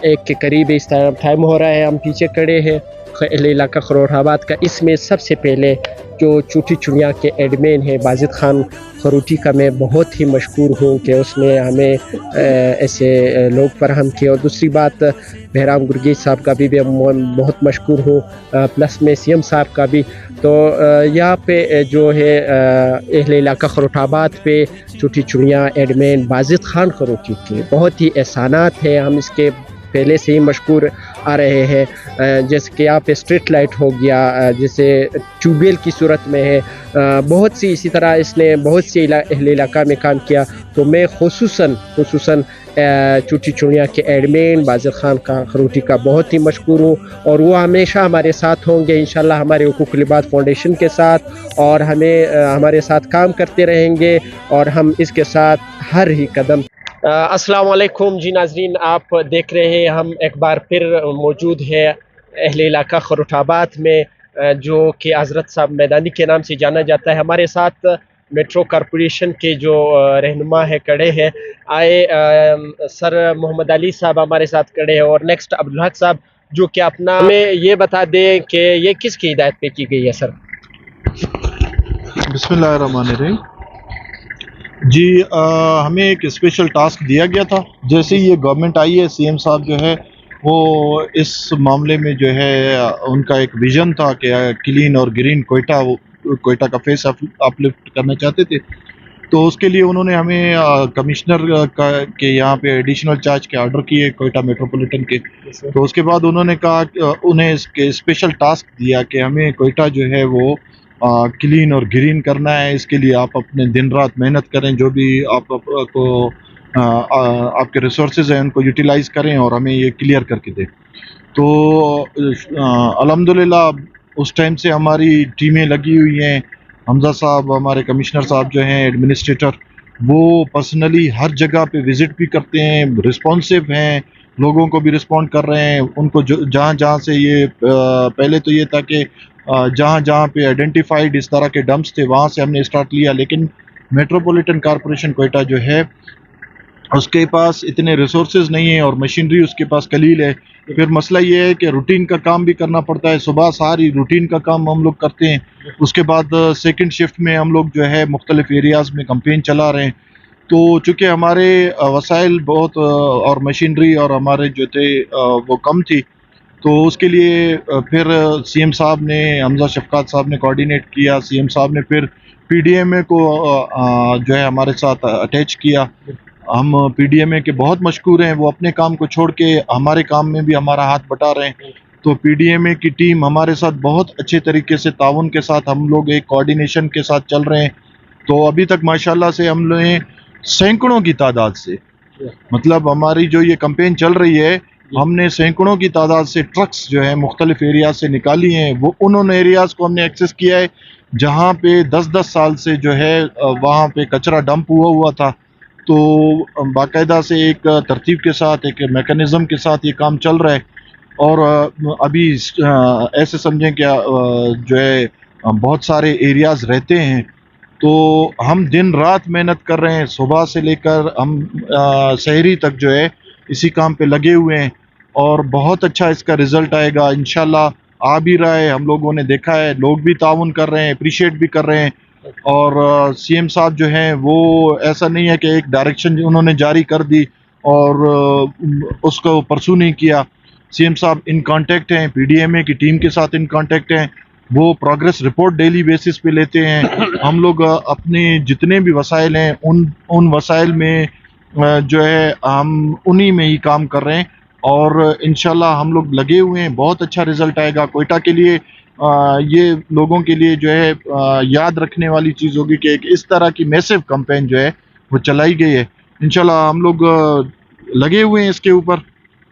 1 के करीब इस टाइम हो रहा है। हम पीछे खड़े हैं इलाका खरोटाबाद का। इसमें सबसे पहले जो चूटी चुड़िया के एडमिन है बाजिद खान खरूटी का मैं बहुत ही मशहूर हूँ कि उसने हमें ऐसे लोग फराहम किए। और दूसरी बात बहराम गुरगेज साहब का भी मैं बहुत मशहूर हूँ, प्लस में सीएम साहब का भी। तो यहाँ पे जो है अहले इलाका खरोटाबाद पे चूटी चुड़िया एडमिन बाजिद खान खरूटी के बहुत ही एहसानात है। हम इसके पहले से ही मशहूर आ रहे हैं। जैसे कि यहाँ पे स्ट्रीट लाइट हो गया, जैसे ट्यूबवेल की सूरत में है, बहुत सी इसी तरह इसने बहुत सी अहले इलाका में काम किया। तो मैं खुसूसन चूटी चुड़िया के एडमिन बाजिद खान का खरूटी का बहुत ही मशहूर हूँ और वो हमेशा हमारे साथ होंगे इंशाल्लाह, हमारे हुकूक लिबाद फाउंडेशन के साथ, और हमारे साथ काम करते रहेंगे और हम इसके साथ हर ही कदम। अस्सलाम वालेकुम जी नाजरीन, आप देख रहे हैं हम एक बार फिर मौजूद है अहले इलाका खरोटाबाद में, जो कि हज़रत साहब मैदानी के नाम से जाना जाता है। हमारे साथ मेट्रो कॉरपोरेशन के जो रहनुमा है खड़े हैं। आए सर मोहम्मद अली साहब हमारे साथ खड़े हैं और नेक्स्ट अब्दुल हक साहब, जो कि अपना हमें ये बता दें कि ये किसकी हिदायत पे की गई है सर। बिस्मिल्लाहिर्रहमानिर्रहीम जी, हमें एक स्पेशल टास्क दिया गया था। जैसे ही ये गवर्नमेंट आई है, सीएम साहब जो है वो इस मामले में जो है उनका एक विजन था कि क्लीन और ग्रीन कोयटा का फेस अपलिफ्ट करना चाहते थे। तो उसके लिए उन्होंने हमें कमिश्नर के यहाँ पे एडिशनल चार्ज के ऑर्डर किए कोयटा मेट्रोपॉलिटन के। तो उसके बाद उन्होंने कहा उन्हें इसके स्पेशल टास्क दिया कि हमें कोयटा जो है वो क्लीन और ग्रीन करना है। इसके लिए आप अपने दिन रात मेहनत करें, जो भी आपके रिसोर्सेज हैं उनको यूटिलाइज करें और हमें ये क्लियर करके दें। तो अल्हम्दुलिल्लाह उस टाइम से हमारी टीमें लगी हुई हैं। हमजा साहब हमारे कमिश्नर साहब जो हैं एडमिनिस्ट्रेटर, वो पर्सनली हर जगह पे विज़िट भी करते हैं, रिस्पॉन्सिव हैं, लोगों को भी रिस्पॉन्ड कर रहे हैं। उनको जहाँ जहाँ से ये पहले तो ये था कि जहाँ जहाँ पे आइडेंटिफाइड इस तरह के डंप्स थे वहाँ से हमने स्टार्ट लिया, लेकिन मेट्रोपॉलिटन कॉरपोरेशन कोयटा जो है उसके पास इतने रिसोर्सेज नहीं है और मशीनरी उसके पास कलील है। फिर मसला ये है कि रूटीन का काम भी करना पड़ता है। सुबह सारी रूटीन का काम हम लोग करते हैं, उसके बाद सेकंड शिफ्ट में हम लोग जो है मुख्तलिफ एरियाज़ में कैंपेन चला रहे हैं। तो चूँकि हमारे वसाइल बहुत और मशीनरी और हमारे जो थे वो कम थी, तो उसके लिए फिर सीएम साहब ने, हमजा शफकात साहब ने कोऑर्डिनेट किया। सीएम साहब ने फिर पीडीएमए को जो है हमारे साथ अटैच किया। हम पीडीएमए के बहुत मशहूर हैं, वो अपने काम को छोड़ के हमारे काम में भी हमारा हाथ बटा रहे हैं। तो पीडीएमए की टीम हमारे साथ बहुत अच्छे तरीके से ताउन के साथ हम लोग एक कोऑर्डिनेशन के साथ चल रहे हैं। तो अभी तक माशाल्लाह से हम लोग सैकड़ों की तादाद से, मतलब हमारी जो ये कैंपेन चल रही है, हमने सैकड़ों की तादाद से ट्रक्स जो है मुख्तलिफ एरियाज से निकाली हैं। वो उन एरियाज़ को हमने एक्सेस किया है जहाँ पे 10-10 साल से जो है वहाँ पे कचरा डंप हुआ था। तो बाकायदा से एक तरतीब के साथ, एक मैकेनिज़्म के साथ ये काम चल रहा है। और अभी ऐसे समझें कि जो है बहुत सारे एरियाज़ रहते हैं, तो हम दिन रात मेहनत कर रहे हैं। सुबह से लेकर हम सहरी तक जो है इसी काम पे लगे हुए हैं और बहुत अच्छा इसका रिज़ल्ट आएगा इंशाल्लाह। आ भी रहा है, हम लोगों ने देखा है, लोग भी ताउन कर रहे हैं, अप्रिशिएट भी कर रहे हैं। और सीएम साहब जो हैं वो ऐसा नहीं है कि एक डायरेक्शन उन्होंने जारी कर दी और उसको परसू नहीं किया। सीएम साहब इन कांटेक्ट हैं, पीडीएमए की टीम के साथ इन कांटेक्ट हैं, वो प्रोग्रेस रिपोर्ट डेली बेसिस पे लेते हैं। हम लोग अपने जितने भी वसाइल हैं उन वसाइल में जो है हम उन्हीं में ही काम कर रहे हैं और इंशाल्लाह हम लोग लगे हुए हैं। बहुत अच्छा रिजल्ट आएगा कोयटा के लिए। ये लोगों के लिए जो है याद रखने वाली चीज़ होगी कि एक इस तरह की मैसिव कैंपेन जो है वो चलाई गई है। इंशाल्लाह हम लोग लगे हुए हैं इसके ऊपर।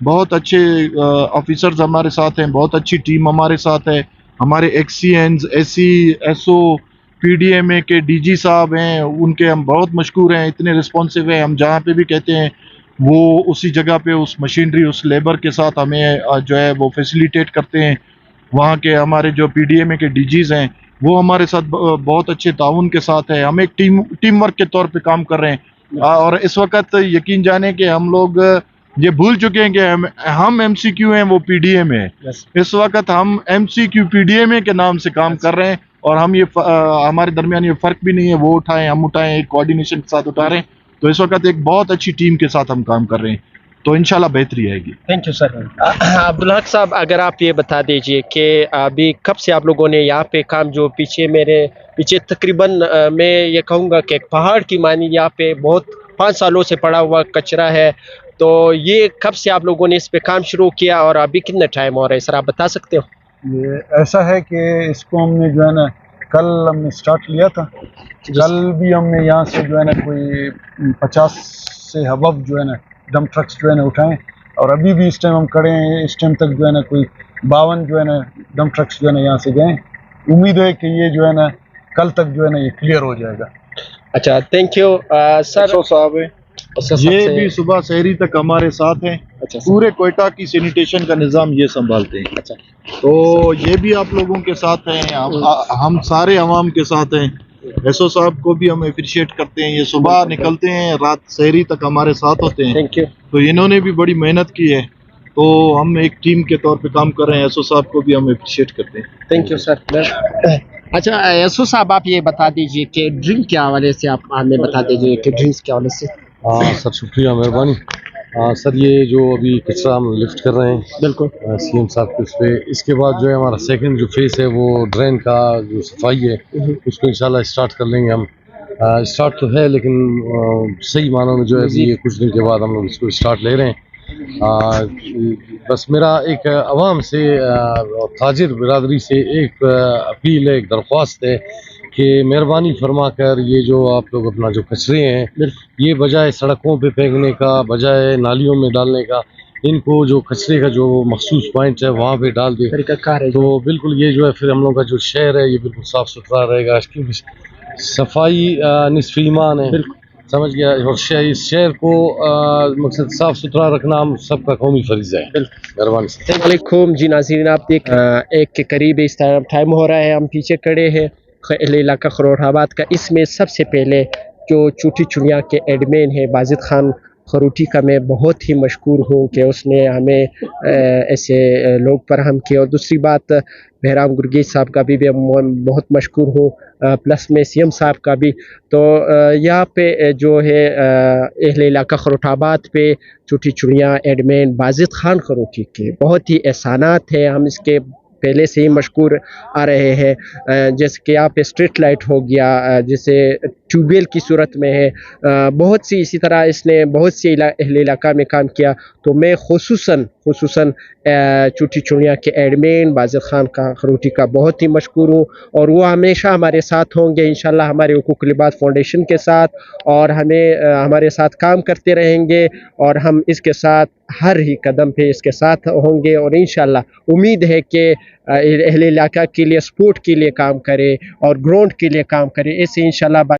बहुत अच्छे ऑफिसर्स हमारे साथ हैं, बहुत अच्छी टीम हमारे साथ है। हमारे एक्सीएंस, एससी, एसओ, पीडीएमए के डीजी साहब हैं, उनके हम बहुत मशहूर हैं, इतने रिस्पॉन्सिव हैं। हम जहाँ पे भी कहते हैं वो उसी जगह पे उस मशीनरी, उस लेबर के साथ हमें जो है वो फैसिलिटेट करते हैं। वहाँ के हमारे जो पीडीएमए के डीजीज हैं वो हमारे साथ बहुत अच्छे ताउन के साथ है। हम एक टीम वर्क के तौर पे काम कर रहे हैं और इस वक्त यकीन जाने कि हम लोग یہ بھول چکے ہیں کہ ہم ایم سی کیو ہیں، وہ پی ڈی اے میں ہے. اس وقت ہم M C Q P D A میں کے نام سے کام کر رہے ہیں، اور ہم یہ ہمارے درمیان یہ فرق بھی نہیں ہے، وہ اٹھائیں ہم اٹھائیں، ایک کوآرڈینیشن کے ساتھ اٹھا رہے ہیں. تو اس وقت ایک بہت اچھی ٹیم کے ساتھ ہم کام کر رہے ہیں، تو انشاءاللہ بہتری آئے گی. Thank you sir. عبدالحق صاحب، اگر آپ یہ بتا دیجئے کہ ابھی کب سے آپ لوگوں نے یہاں پہ کام، جو پیچھے تقریباً میں یہ کہوں گا کہ ایک پہاڑ کی مانی یہاں پہ بہت 5 سالوں سے پڑا ہوا کچرا ہے، تو یہ کب سے آپ لوگوں نے اس پہ کام شروع کیا اور ابھی کتنا ٹائم ہو رہا ہے سر، آپ بتا سکتے ہو؟ یہ ایسا ہے کہ اس کو ہم نے جو ہے نا کل ہم نے سٹارٹ لیا تھا. کل بھی ہم نے یہاں سے جو ہے نا کوئی 50 سے ابو جو ہے نا ڈمپ ٹرکس جو ہے نا اٹھائیں، اور ابھی بھی اس ٹائم ہم کھڑے ہیں. اس ٹائم تک جو ہے نا کوئی 52 جو ہے نا ڈمپ ٹرکس جو ہے نا یہاں سے گئے. امید ہے کہ یہ جو ہے نا کل تک جو ہے نا یہ کلیئر ہو جائے گا. اچھا، تھینک یو سر. صاحب یہ بھی صبح سحری تک ہمارے ساتھ ہیں. پورے کوئٹہ کی سینیٹیشن کا نظام یہ سنبھالتے ہیں. اچھا، تو یہ بھی آپ لوگوں کے ساتھ ہیں، ہم سارے عوام کے ساتھ ہیں. ایس او صاحب کو بھی ہم اپریشیٹ کرتے ہیں، یہ صبح نکلتے ہیں، رات سحری تک ہمارے ساتھ ہوتے ہیں. Thank you. تو انہوں نے بھی بڑی محنت کی ہے، تو ہم ایک ٹیم کے طور پہ کام کر رہے ہیں. ایس او صاحب کو بھی ہم اپریشیٹ کرتے ہیں. Thank you sir. اچھا یسو صاحب، آپ یہ بتا دیجئے کہ ڈرنک کے حوالے سے آپ ہمیں بتا دیجئے کہ ڈرنکس کے حوالے سے. ہاں سر، شکریہ، مہربانی. سر یہ جو ابھی کچرا ہم لفٹ کر رہے ہیں بالکل سی ایم صاحب کے اس پہ، اس کے بعد جو ہے ہمارا سیکنڈ جو فیس ہے وہ ڈرین کا جو صفائی ہے اس کو انشاءاللہ اسٹارٹ کر لیں گے ہم. اسٹارٹ تو ہے لیکن صحیح معنوں میں جو ہے یہ کچھ دن کے بعد ہم لوگ اس کو اسٹارٹ لے رہے ہیں. بس میرا ایک عوام سے اور تاجر برادری سے ایک اپیل ہے، ایک درخواست ہے کہ مہربانی فرما کر یہ جو آپ لوگ اپنا جو کچرے ہیں یہ بجائے سڑکوں پہ پھینکنے کا، بجائے نالیوں میں ڈالنے کا، ان کو جو کچرے کا جو مخصوص پوائنٹ ہے وہاں پہ ڈال دے تو بالکل یہ جو ہے پھر ہم لوگ کا جو شہر ہے یہ بالکل صاف ستھرا رہے گا. کیونکہ صفائی نصف ایمان ہے، سمجھ گیا، اور اس شہر کو مقصد صاف ستھرا رکھنا ہم سب کا قومی فریضہ ہے. مہربانی. السلام علیکم جی ناظرین، آپ دیکھ ایک کے قریب اس ٹائم ہو رہا ہے، ہم پیچھے کھڑے ہیں علاقہ خروٹ آباد کا. اس میں سب سے پہلے جو چوٹی چڑیا کے ایڈمین ہے بازد خان خروٹی کا میں بہت ہی مشکور ہوں کہ اس نے ہمیں ایسے لوگ فراہم کیے، اور دوسری بات بہرام گرگیز صاحب کا بھی بہت مشکور ہوں، پلس میں سی ایم صاحب کا بھی. تو یہاں پہ جو ہے اہل علاقہ خروٹ آباد پہ چوٹی چڑیا ایڈمین بازد خان خروٹی کے بہت ہی احسانات ہیں، ہم اس کے پہلے سے ہی مشکور آ رہے ہیں. جیسے کہ یہاں پہ اسٹریٹ لائٹ ہو گیا، جیسے ٹیوب ویل کی صورت میں ہے، بہت سی اسی طرح اس نے بہت سی اہل علاقہ میں کام کیا. تو میں خصوصاً چوٹی چڑیا کے ایڈمین بازد خان کا خروٹی کا بہت ہی مشکور ہوں، اور وہ ہمیشہ ہمارے ساتھ ہوں گے انشاءاللہ ہمارے حقوق لباس فاؤنڈیشن کے ساتھ، اور ہمارے ساتھ کام کرتے رہیں گے، اور ہم اس کے ساتھ ہر ہی قدم پہ اس کے ساتھ ہوں گے. اور انشاءاللہ امید ہے کہ اہل علاقہ کے لیے سپورٹ کے لیے کام کرے اور گراؤنڈ کے لیے کام کرے. ایسے انشاءاللہ